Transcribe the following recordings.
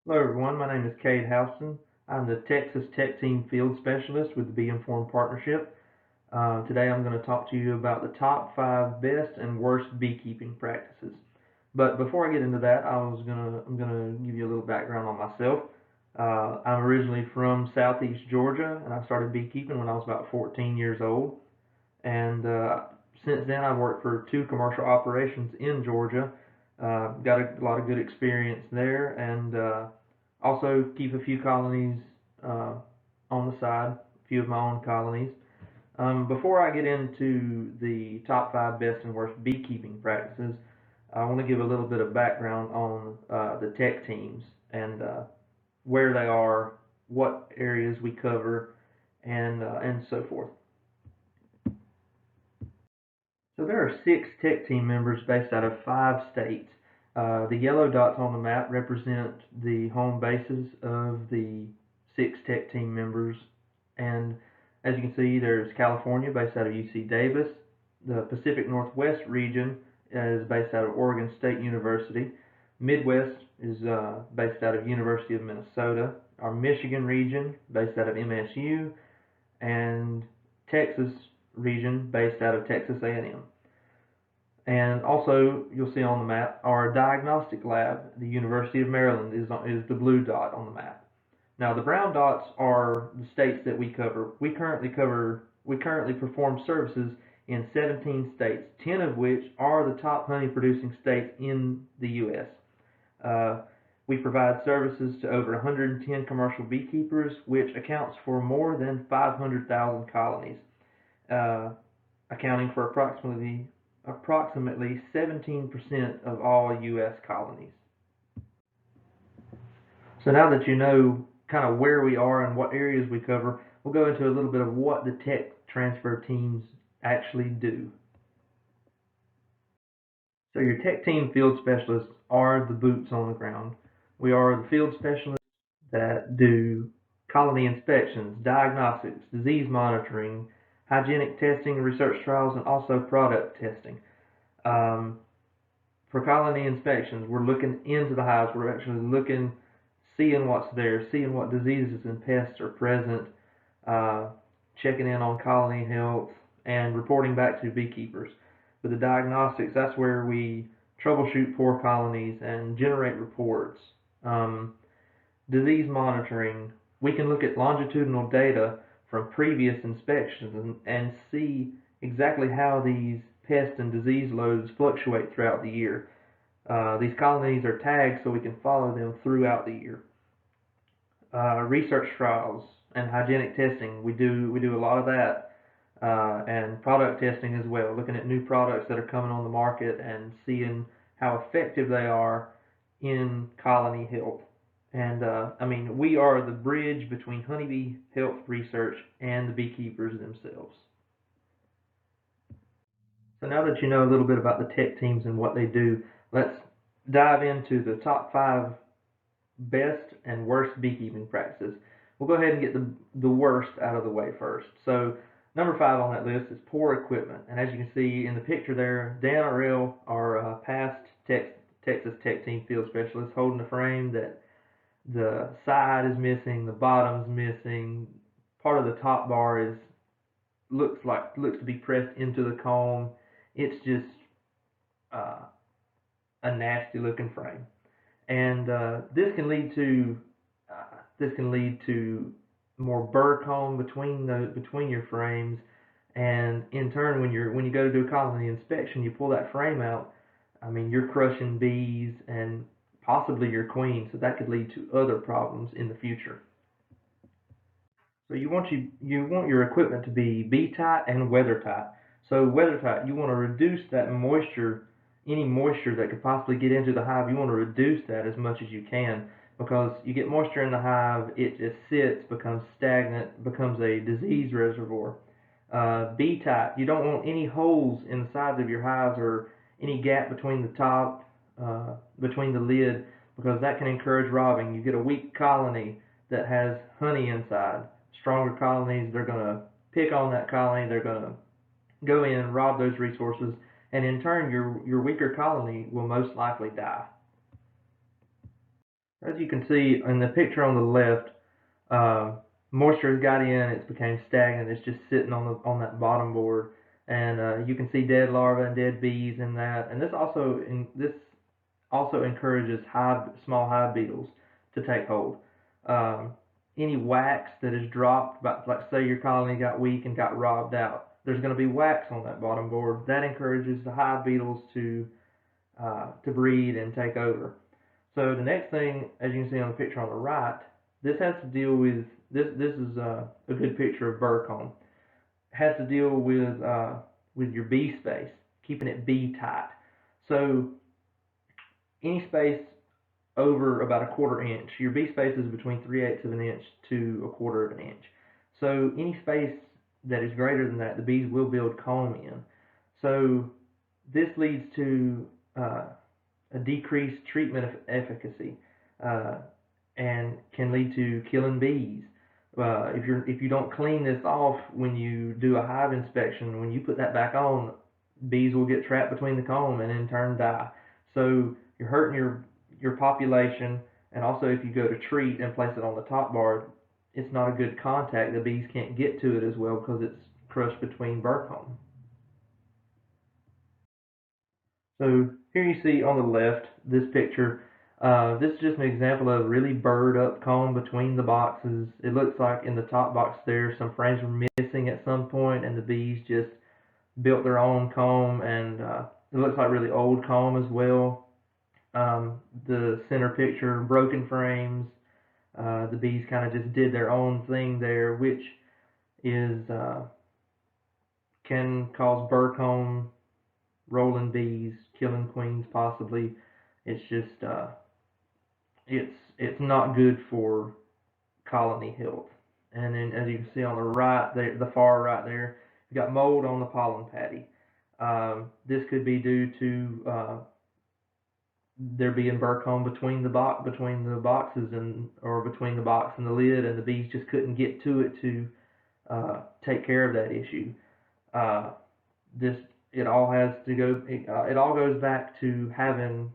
Hello everyone, my name is Cade Houston. I'm the Texas Tech Team Field Specialist with the Bee Informed Partnership. Today I'm going to talk to you about the top 5 best and worst beekeeping practices. But before I get into that, I'm gonna give you a little background on myself. I'm originally from Southeast Georgia, and I started beekeeping when I was about 14 years old. And since then, I've worked for 2 commercial operations in Georgia. Got a lot of good experience there, and also keep a few colonies uh, on the side, a few of my own colonies. Before I get into the top 5 best and worst beekeeping practices, I want to give a little bit of background on the tech teams and where they are, what areas we cover, and so forth. So there are 6 tech team members based out of 5 states. The yellow dots on the map represent the home bases of the 6 tech team members. And as you can see, there's California based out of UC Davis. The Pacific Northwest region is based out of Oregon State University. Midwest is based out of University of Minnesota. Our Michigan region based out of MSU, and Texas region based out of Texas A&M. And also, you'll see on the map, our diagnostic lab, the University of Maryland, is the blue dot on the map. Now, the brown dots are the states that we cover. We currently perform services in 17 states, 10 of which are the top honey producing states in the U.S. Uh, we provide services to over 110 commercial beekeepers, which accounts for more than 500,000 colonies, uh, accounting for approximately 17% of all U.S. colonies. So now that you know kind of where we are and what areas we cover, we'll go into a little bit of what the tech transfer teams actually do. So your tech team field specialists are the boots on the ground. We are the field specialists that do colony inspections, diagnostics, disease monitoring, hygienic testing, research trials, and also product testing. Um, for colony inspections, we're looking into the hives. We're actually looking, seeing what's there, seeing what diseases and pests are present, uh, checking in on colony health, and reporting back to beekeepers. With the diagnostics, that's where we troubleshoot poor colonies and generate reports. Um, Disease monitoring, we can look at longitudinal data from previous inspections and see exactly how these pest and disease loads fluctuate throughout the year. These colonies are tagged so we can follow them throughout the year. Research trials and hygienic testing, we do a lot of that, and product testing as well, looking at new products that are coming on the market and seeing how effective they are in colony health. And I mean, we are the bridge between honeybee health research and the beekeepers themselves. So now that you know a little bit about the tech teams and what they do, let's dive into the top 5 best and worst beekeeping practices. We'll go ahead and get the worst out of the way first. So number 5 on that list is poor equipment. And as you can see in the picture there, Dan Arell, our past Texas Tech Team field specialist, holding a frame that the side is missing, the bottom's missing, part of the top bar is looks to be pressed into the comb. It's just uh, a nasty looking frame, and this can lead to more burr comb between your frames, and in turn, when you go to do a colony inspection, you pull that frame out. I mean, you're crushing bees and possibly your queen, so that could lead to other problems in the future. So you want your equipment to be bee tight and weather tight. So weather tight, you want to reduce that moisture, any moisture that could possibly get into the hive. You want to reduce that as much as you can, because you get moisture in the hive, it just sits, becomes stagnant, becomes a disease reservoir. Bee tight, you don't want any holes in the sides of your hives or any gap between the top, between the lid, because that can encourage robbing. You get a weak colony that has honey inside. Stronger colonies, they're going to pick on that colony, they're going to go in, rob those resources, and in turn, your weaker colony will most likely die. As you can see in the picture on the left, moisture has got in, it's became stagnant, it's just sitting on that bottom board, and you can see dead larvae and dead bees in that. And this also encourages small hive beetles to take hold. Um, any wax that is dropped, like say your colony got weak and got robbed out, there's going to be wax on that bottom board. That encourages the hive beetles to breed and take over. So the next thing, as you can see on the picture on the right, this has to deal with this. This is a good picture of burr comb. It has to deal with your bee space, keeping it bee tight. So any space over about a quarter inch, your bee space is between 3/8 of an inch to a quarter of an inch. So any space that is greater than that, the bees will build comb in. So this leads to a decreased treatment efficacy, uh, and can lead to killing bees. If you don't clean this off when you do a hive inspection, when you put that back on, bees will get trapped between the comb and in turn die. So you're hurting your population, and also if you go to treat and place it on the top bar, it's not a good contact. The bees can't get to it as well because it's crushed between burr comb. So here you see on the left this picture. This is just an example of really burred up comb between the boxes. It looks like in the top box there some frames were missing at some point, and the bees just built their own comb, and it looks like really old comb as well. The center picture, broken frames. The bees kind of just did their own thing there, which is can cause burr comb, rolling bees, killing queens possibly. It's just it's not good for colony health. And then as you can see on the right, there, the far right there, you got mold on the pollen patty. This could be due to there being burr comb between the boxes and or between the box and the lid, and the bees just couldn't get to it to take care of that issue. Uh, this it all has to go. It all goes back to having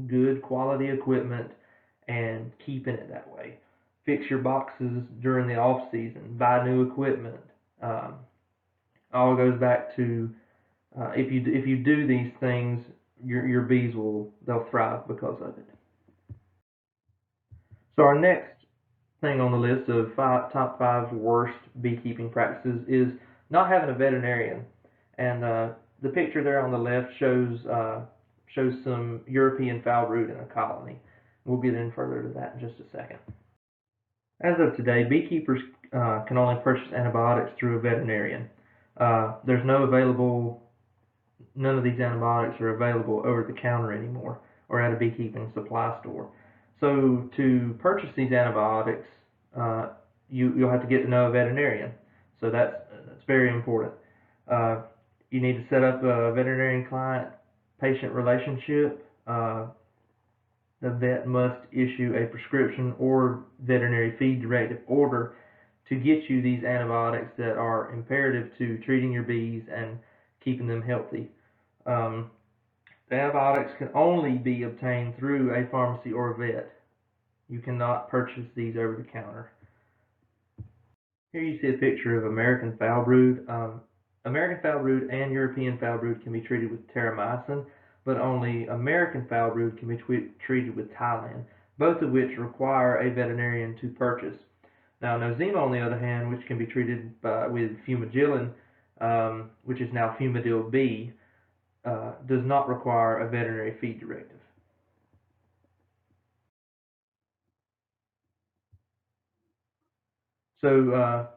good quality equipment and keeping it that way. Fix your boxes during the off season. Buy new equipment. Um, all goes back to if you do these things, your bees they'll thrive because of it. So our next thing on the list of top five worst beekeeping practices is not having a veterinarian. And the picture there on the left shows some European foul brood in a colony. We'll get in further to that in just a second. As of today, beekeepers can only purchase antibiotics through a veterinarian. There's no available None of these antibiotics are available over the counter anymore or at a beekeeping supply store. So to purchase these antibiotics, uh, you'll have to get to know a veterinarian. So that's very important. Uh, you need to set up a veterinarian client patient relationship. The vet must issue a prescription or veterinary feed directive order to get you these antibiotics that are imperative to treating your bees and keeping them healthy. Um, the antibiotics can only be obtained through a pharmacy or a vet. You cannot purchase these over the counter. Here you see a picture of American foul brood. American foul brood and European foul brood can be treated with terramycin, but only American foul brood can be treated with Tylan, both of which require a veterinarian to purchase. Now, Nosema, on the other hand, which can be treated with fumagillin, which is now Fumidil B, does not require a veterinary feed directive. So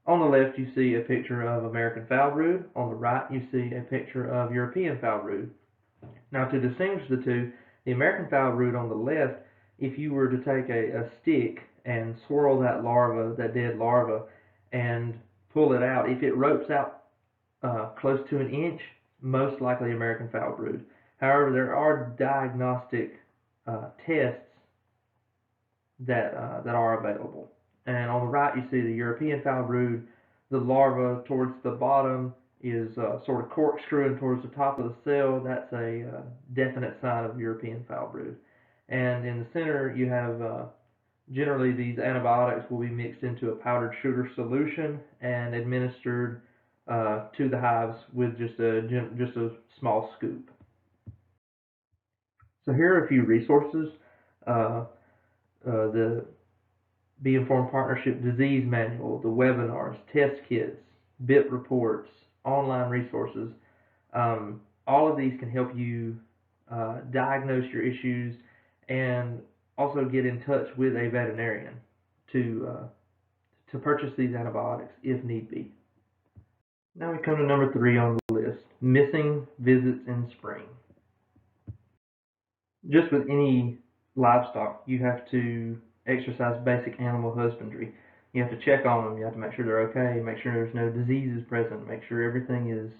on the left you see a picture of American foul brood. On the right you see a picture of European foul brood. Now to distinguish the two, the American foul brood on the left, if you were to take a stick and swirl that dead larva, and pull it out, if it ropes out close to an inch, most likely American foul brood. However, there are diagnostic tests that are available. And on the right, you see the European foul brood. The larva towards the bottom is sort of corkscrewing towards the top of the cell. That's a definite sign of European foul brood. And in the center, you have generally these antibiotics will be mixed into a powdered sugar solution and administered to the hives with just a small scoop. So here are a few resources. Uh, the Bee Informed Partnership Disease Manual, the webinars, test kits, bit reports, online resources. All of these can help you diagnose your issues and also get in touch with a veterinarian to purchase these antibiotics if need be. Now we come to number 3 on the list, missing visits in spring. Just with any livestock, you have to exercise basic animal husbandry. You have to check on them. You have to make sure they're okay, make sure there's no diseases present, make sure everything is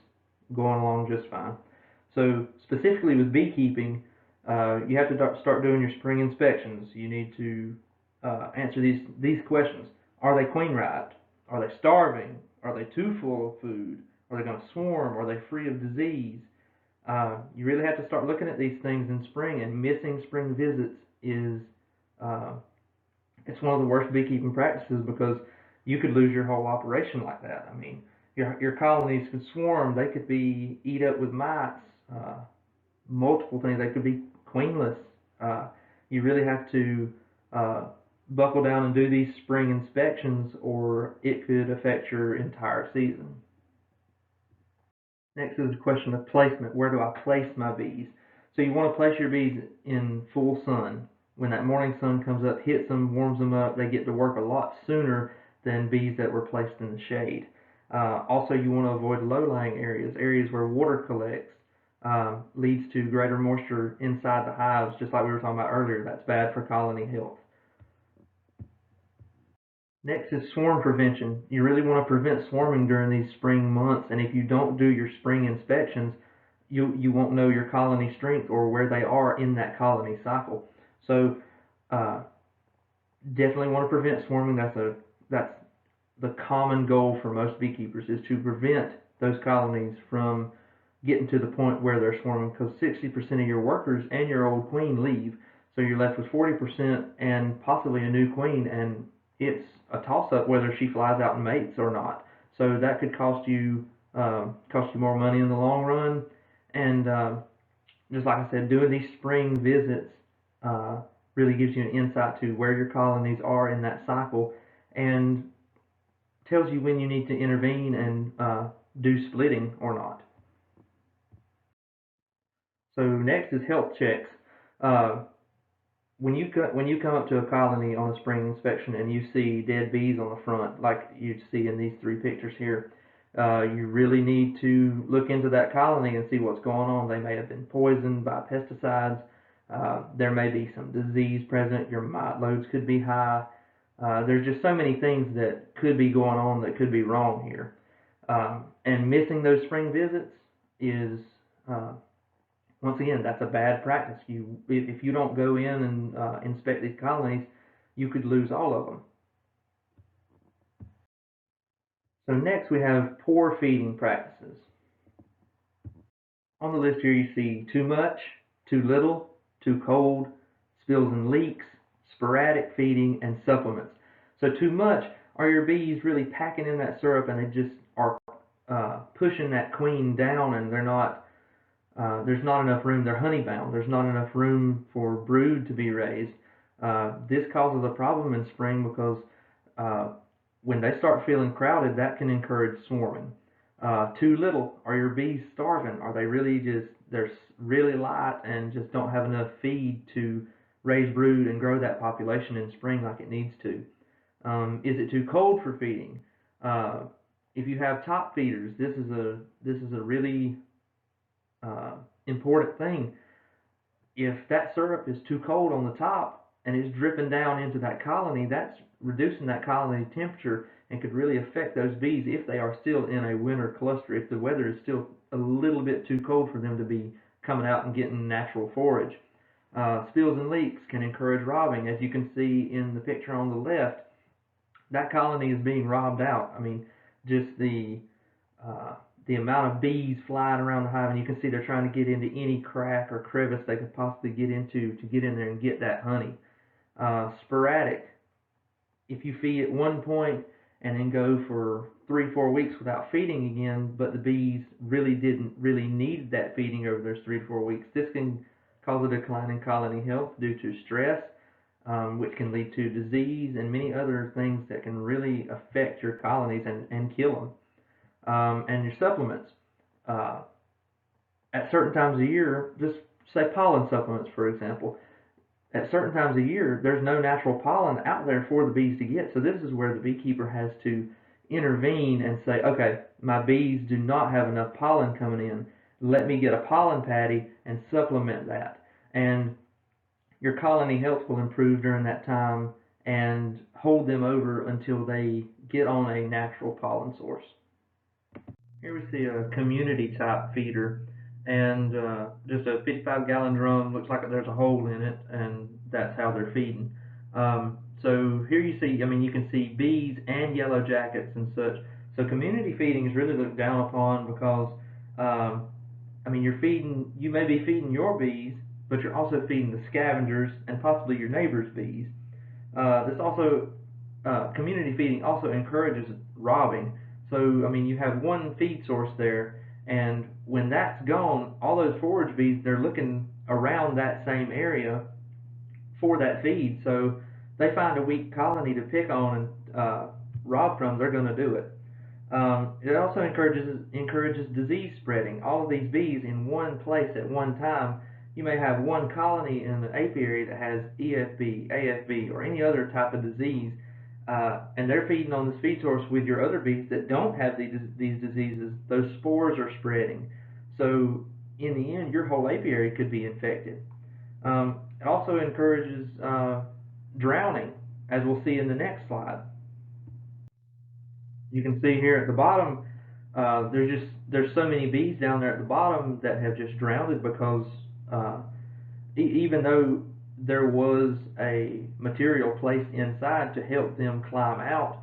going along just fine. So specifically with beekeeping, you have to start doing your spring inspections. You need to answer these questions. Are they queen right? Are they starving? Are they too full of food? Are they going to swarm? Are they free of disease? You really have to start looking at these things in spring, and missing spring visits is uh, it's one of the worst beekeeping practices because you could lose your whole operation like that. I mean, your colonies could swarm. They could be eat up with mites. Multiple things. They could be queenless. Uh, you really have to uh, buckle down and do these spring inspections, or it could affect your entire season. Next is a question of placement. Where do I place my bees? So you want to place your bees in full sun. When that morning sun comes up, hits them, warms them up, they get to work a lot sooner than bees that were placed in the shade. Also, you want to avoid low-lying areas, areas where water collects, leads to greater moisture inside the hives, just like we were talking about earlier. That's bad for colony health. Next is swarm prevention. You really want to prevent swarming during these spring months, and if you don't do your spring inspections, you won't know your colony strength or where they are in that colony cycle. So uh, definitely want to prevent swarming. That's the common goal for most beekeepers, is to prevent those colonies from getting to the point where they're swarming, because 60% of your workers and your old queen leave, so you're left with 40% and possibly a new queen, and it's a toss-up whether she flies out and mates or not. So that could cost you more money in the long run. And just like I said, doing these spring visits uh, really gives you an insight to where your colonies are in that cycle, and tells you when you need to intervene and do splitting or not. So next is health checks. Uh, when you come up to a colony on a spring inspection and you see dead bees on the front, like you see in these 3 pictures here, you really need to look into that colony and see what's going on. They may have been poisoned by pesticides. There may be some disease present. Your mite loads could be high. There's just so many things that could be going on that could be wrong here. And missing those spring visits is uh, once again, that's a bad practice. If you don't go in and inspect these colonies, you could lose all of them. So next we have poor feeding practices. On the list here you see too much, too little, too cold, spills and leaks, sporadic feeding, and supplements. So too much, are your bees really packing in that syrup and they just are pushing that queen down, and there's not enough room. They're honey bound. There's not enough room for brood to be raised. This causes a problem in spring because uh, when they start feeling crowded, that can encourage swarming. Too little. Are your bees starving? Are they they're really light and just don't have enough feed to raise brood and grow that population in spring like it needs to? Is it too cold for feeding? Uh, if you have top feeders, this is a really uh, important thing. If that syrup is too cold on the top and is dripping down into that colony, that's reducing that colony temperature and could really affect those bees if they are still in a winter cluster, if the weather is still a little bit too cold for them to be coming out and getting natural forage. Spills and leaks can encourage robbing. As you can see in the picture on the left, that colony is being robbed out. I mean, just uh, the amount of bees flying around the hive, and you can see they're trying to get into any crack or crevice they could possibly get into to get in there and get that honey. Sporadic. If you feed at one point and then go for 3-4 weeks without feeding again, but the bees didn't really need that feeding over those 3 to 4 weeks, this can cause a decline in colony health due to stress, which can lead to disease and many other things that can really affect your colonies and kill them. And your supplements. Uh, at certain times of year, just say pollen supplements, for example, at certain times of year, there's no natural pollen out there for the bees to get. So this is where the beekeeper has to intervene and say, okay, my bees do not have enough pollen coming in. Let me get a pollen patty and supplement that. And your colony health will improve during that time and hold them over until they get on a natural pollen source. Here we see a community type feeder, and just a 55-gallon drum. Looks like there's a hole in it, and that's how they're feeding. So here you see, I mean, you can see bees and yellow jackets and such. So community feeding is really looked down upon because, I mean, you may be feeding your bees, but you're also feeding the scavengers and possibly your neighbor's bees. This also community feeding also encourages robbing. So, I mean, you have one feed source there, and when that's gone, all those forage bees, they're looking around that same area for that feed. So they find a weak colony to pick on and rob from, they're going to do it. It also encourages disease spreading. All of these bees in one place at one time. You may have one colony in the apiary that has EFB, AFB, or any other type of disease, and they're feeding on this feed source with your other bees that don't have these diseases. Those spores are spreading. So in the end, your whole apiary could be infected. It also encourages drowning, as we'll see in the next slide. You can see here at the bottom, there's so many bees down there at the bottom that have just drowned because even though there was a material placed inside to help them climb out,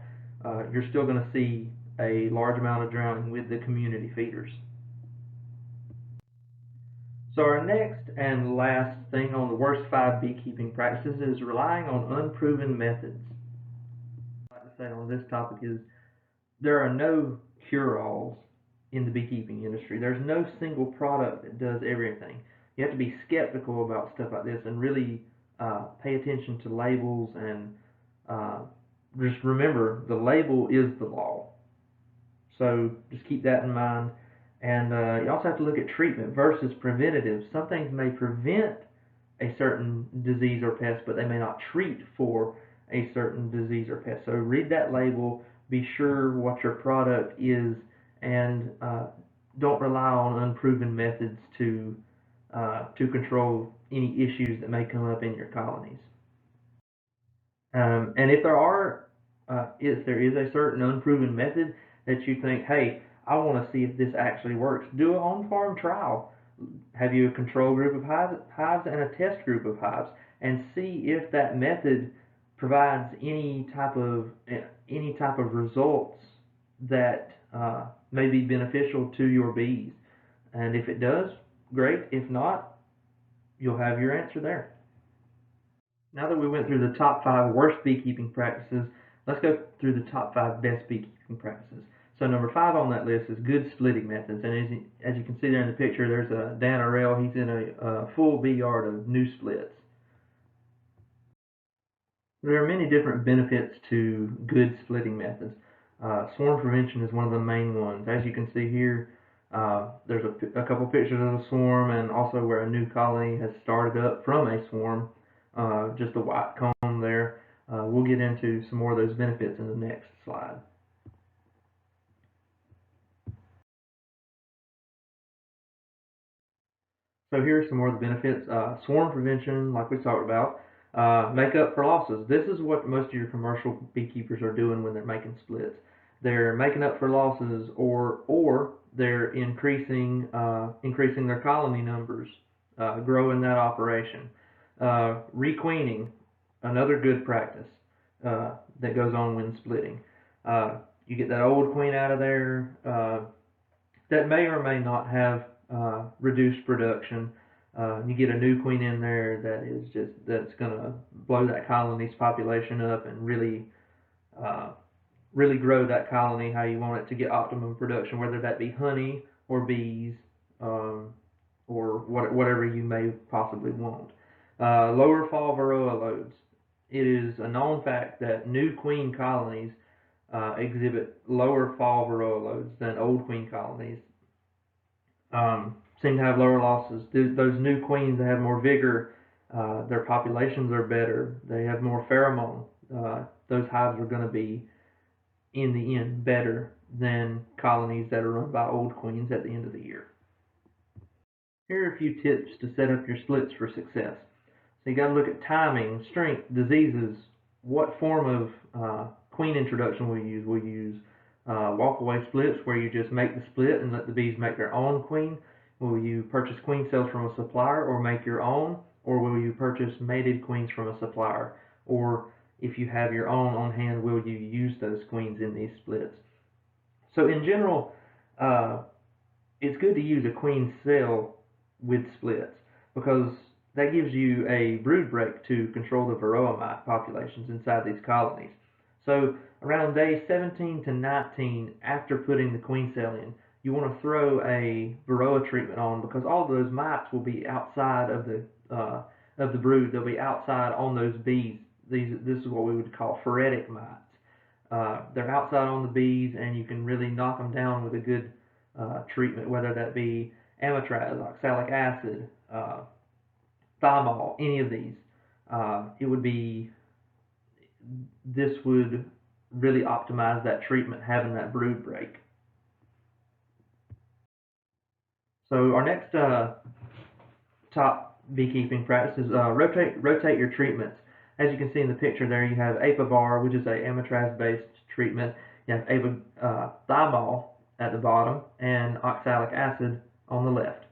you're still going to see a large amount of drowning with the community feeders. So our next and last thing on the worst 5 beekeeping practices is relying on unproven methods. What I'd like to say on this topic is there are no cure-alls in the beekeeping industry. There's no single product that does everything. You have to be skeptical about stuff like this and really pay attention to labels and just remember the label is the law. So just keep that in mind. And you also have to look at treatment versus preventative. Some things may prevent a certain disease or pest, but they may not treat for a certain disease or pest. So read that label, be sure what your product is, and don't rely on unproven methods to control any issues that may come up in your colonies. And if there is a certain unproven method that you think, hey, I want to see if this actually works, do an on-farm trial. Have you a control group of hives and a test group of hives, and see if that method provides any type of results that may be beneficial to your bees. And if it does, great. If not, you'll have your answer there. Now that we went through the top 5 worst beekeeping practices, let's go through the top 5 best beekeeping practices. So number 5 on that list is good splitting methods. And as you can see there in the picture, there's a Dan Arell. He's in a full bee yard of new splits. There are many different benefits to good splitting methods. Swarm prevention is one of the main ones. As you can see here, there's a couple pictures of a swarm and also where a new colony has started up from a swarm, just a white comb there. We'll get into some more of those benefits in the next slide. So here are some more of the benefits. Swarm prevention, like we talked about. Make up for losses. This is what most of your commercial beekeepers are doing when they're making splits. They're making up for losses, or they're increasing their colony numbers, growing that operation. Requeening, another good practice that goes on when splitting. You get that old queen out of there. that may or may not have reduced production. You get a new queen in there that's going to blow that colony's population up and uh, really grow that colony how you want it to get optimum production, whether that be honey or bees, um, or whatever you may possibly want. Lower fall varroa loads. It is a known fact that new queen colonies exhibit lower fall varroa loads than old queen colonies. Seem to have lower losses. Those new queens, they have more vigor. Their populations are better. They have more pheromone. Those hives are going to be, in the end, better than colonies that are run by old queens at the end of the year. Here are a few tips to set up your splits for success. So you got to look at timing, strength, diseases, what form of queen introduction we use. We use walk-away splits where you just make the split and let the bees make their own queen. Will you purchase queen cells from a supplier or make your own? Or will you purchase mated queens from a supplier? Or if you have your own on hand, will you use those queens in these splits? So in general, uh, it's good to use a queen cell with splits because that gives you a brood break to control the varroa mite populations inside these colonies. So around day 17 to 19 after putting the queen cell in, you want to throw a varroa treatment on because all of those mites will be outside of the brood. They'll be outside on those bees. This is what we would call phoretic mites. They're outside on the bees, and you can really knock them down with a good treatment, whether that be amitraz, oxalic acid, thymol, any of these. It would be This would really optimize that treatment, having that brood break. So our next top beekeeping practice is rotate your treatments. As you can see in the picture there, you have apivar, which is a amitraz-based treatment. You have thymol at the bottom and oxalic acid on the left.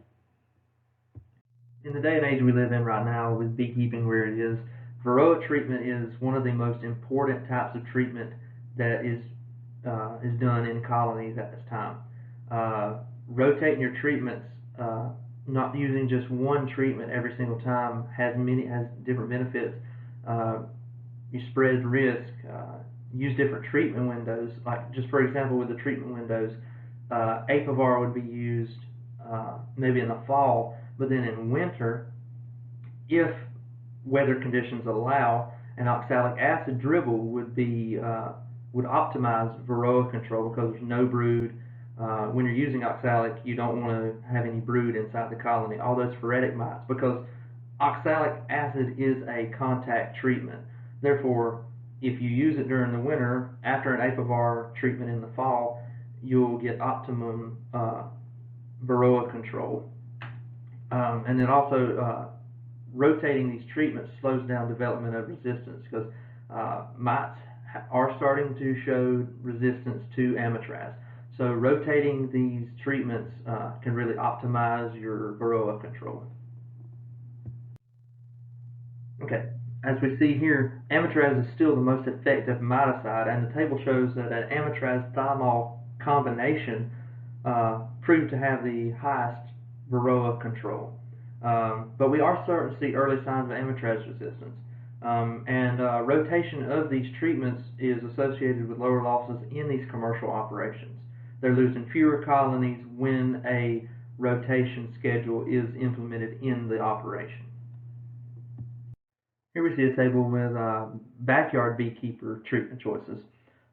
In the day and age we live in right now with beekeeping where it is, varroa treatment is one of the most important types of treatment that is done in colonies at this time. Rotating your treatments, not using just one treatment every single time has different benefits. Uh, you spread risk. Use different treatment windows. Like just for example, with the treatment windows, apivar would be used maybe in the fall, but then in winter, if weather conditions allow, an oxalic acid dribble would optimize varroa control because there's no brood. When you're using oxalic, you don't want to have any brood inside the colony, all those phoretic mites, because oxalic acid is a contact treatment. Therefore, if you use it during the winter, after an apivar treatment in the fall, you'll get optimum varroa control. And then also, rotating these treatments slows down development of resistance because mites are starting to show resistance to amitraz. So rotating these treatments can really optimize your varroa control. Okay, as we see here, amitraz is still the most effective miticide, and the table shows that an amitraz-thymol combination proved to have the highest varroa control. But we are starting to see early signs of amitraz resistance. And rotation of these treatments is associated with lower losses in these commercial operations. They're losing fewer colonies when a rotation schedule is implemented in the operation. Here we see a table with backyard beekeeper treatment choices.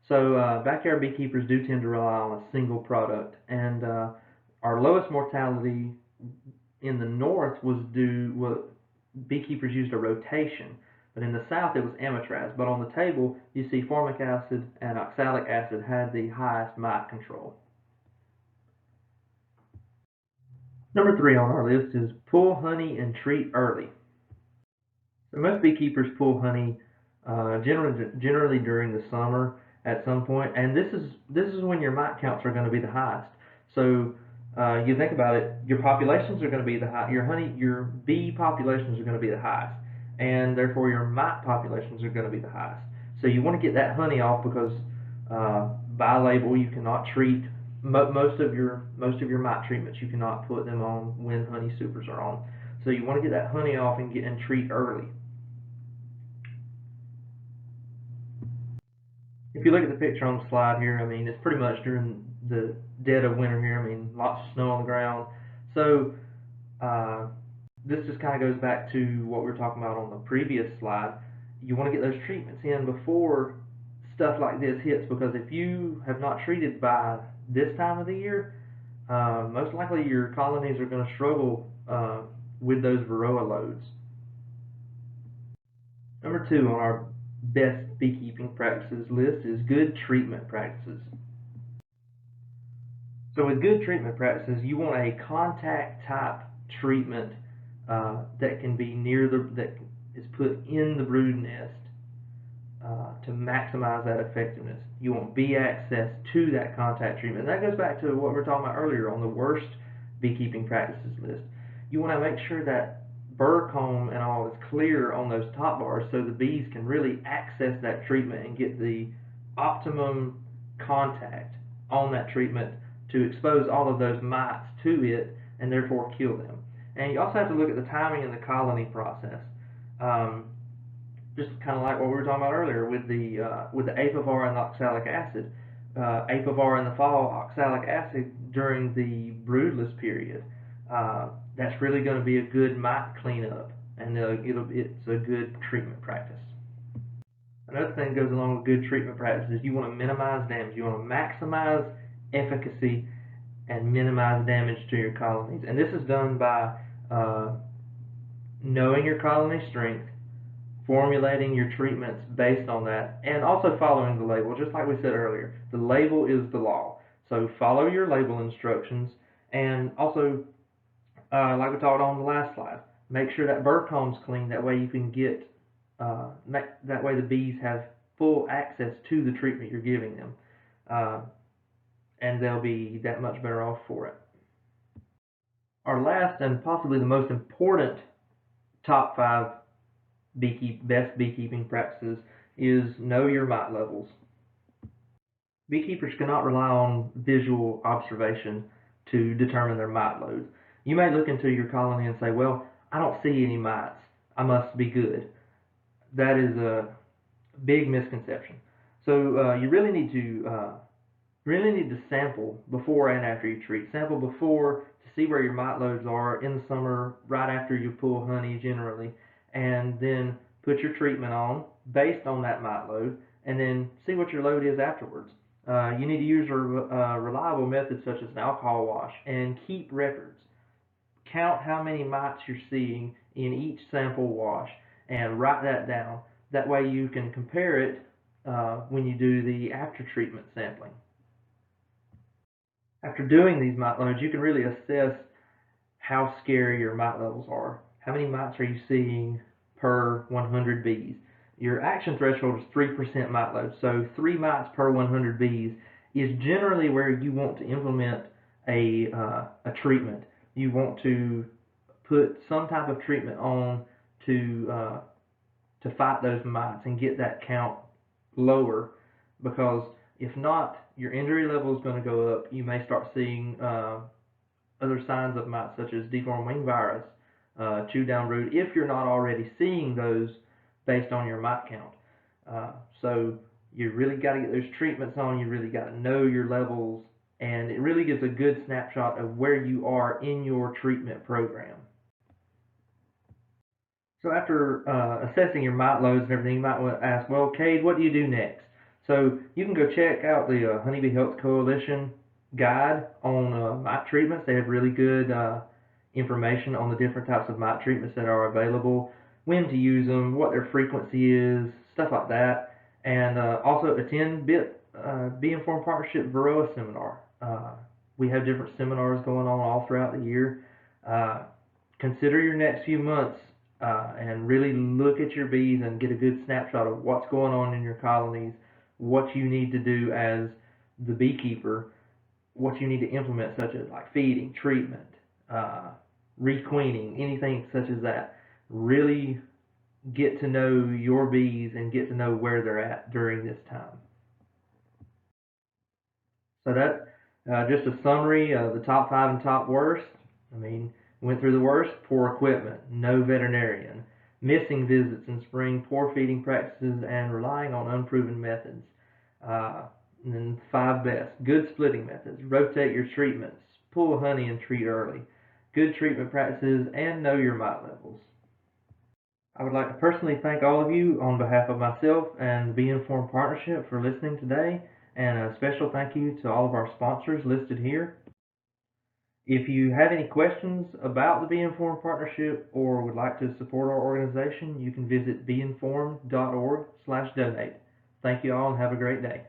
So backyard beekeepers do tend to rely on a single product, and our lowest mortality in the north was beekeepers used a rotation, but in the south it was amitraz. But on the table you see formic acid and oxalic acid had the highest mite control. Number 3 on our list is pull honey and treat early. So most beekeepers pull honey generally during the summer at some point, and this is when your mite counts are going to be the highest. So you think about it, your populations are going to be the high, your bee populations are going to be the highest, and therefore your mite populations are going to be the highest. So you want to get that honey off because by label you cannot treat most of your mite treatments you cannot put them on when honey supers are on. So you want to get that honey off and treat early. If you look at the picture on the slide here, I mean, it's pretty much during the dead of winter here. I mean, lots of snow on the ground. So uh, this just kind of goes back to what we were talking about on the previous slide. You want to get those treatments in before stuff like this hits, because if you have not treated by this time of the year, most likely your colonies are going to struggle with those varroa loads. Number two on our best beekeeping practices list is good treatment practices. So with good treatment practices, you want a contact type treatment that can be that is put in the brood nest to maximize that effectiveness. You want bee access to that contact treatment. And that goes back to what we were talking about earlier on the worst beekeeping practices list. You want to make sure that burr comb and all is clear on those top bars so the bees can really access that treatment and get the optimum contact on that treatment to expose all of those mites to it and therefore kill them. And you also have to look at the timing in the colony process. Just kind of like what we were talking about earlier with the apivar and the oxalic acid. Apivar in the fall, oxalic acid during the broodless period. That's really going to be a good mite cleanup, and it's a good treatment practice. Another thing that goes along with good treatment practices is you want to minimize damage. You want to maximize efficacy and minimize damage to your colonies. And this is done by knowing your colony strength, formulating your treatments based on that, and also following the label. Just like we said earlier, the label is the law. So follow your label instructions, and also, like we talked on the last slide, make sure that burr comb's clean. That way you can get, that way the bees have full access to the treatment you're giving them, and they'll be that much better off for it. Our last and possibly the most important top 5 best beekeeping practices is know your mite levels. Beekeepers cannot rely on visual observation to determine their mite loads. You may look into your colony and say, well, I don't see any mites, I must be good. That is a big misconception. So you really need to sample before and after you treat. Sample before to see where your mite loads are in the summer, right after you pull honey generally, and then put your treatment on based on that mite load, and then see what your load is afterwards. You need to use a reliable method such as an alcohol wash and keep records. Count how many mites you're seeing in each sample wash and write that down. That way you can compare it when you do the after treatment sampling. After doing these mite loads, you can really assess how scary your mite levels are. How many mites are you seeing per 100 bees? Your action threshold is 3% mite load, so 3 mites per 100 bees is generally where you want to implement a treatment. You want to put some type of treatment on to fight those mites and get that count lower, because if not, your injury level is going to go up. You may start seeing other signs of mites such as deformed wing virus, chew down brood, if you're not already seeing those based on your mite count. So you really got to get those treatments on. You really got to know your levels, and it really gives a good snapshot of where you are in your treatment program. So after assessing your mite loads and everything, you might want to ask, well, Cade, what do you do next? So you can go check out the Honeybee Health Coalition guide on mite treatments. They have really good information on the different types of mite treatments that are available, when to use them, what their frequency is, stuff like that. And also attend Bee Informed Partnership Varroa Seminar. We have different seminars going on all throughout the year. Consider your next few months and really look at your bees and get a good snapshot of what's going on in your colonies, what you need to do as the beekeeper, what you need to implement, such as like feeding, treatment, requeening, anything such as that. Really get to know your bees and get to know where they're at during this time. So Just a summary of the top 5 and top worst. I mean, went through the worst: poor equipment, no veterinarian, missing visits in spring, poor feeding practices, and relying on unproven methods. Uh, and then 5 best: good splitting methods, rotate your treatments, pull honey and treat early, good treatment practices, and know your mite levels. I would like to personally thank all of you on behalf of myself and the Be Informed Partnership for listening today, and a special thank you to all of our sponsors listed here. If you have any questions about the Be Informed Partnership or would like to support our organization, you can visit beinformed.org/donate. Thank you all and have a great day.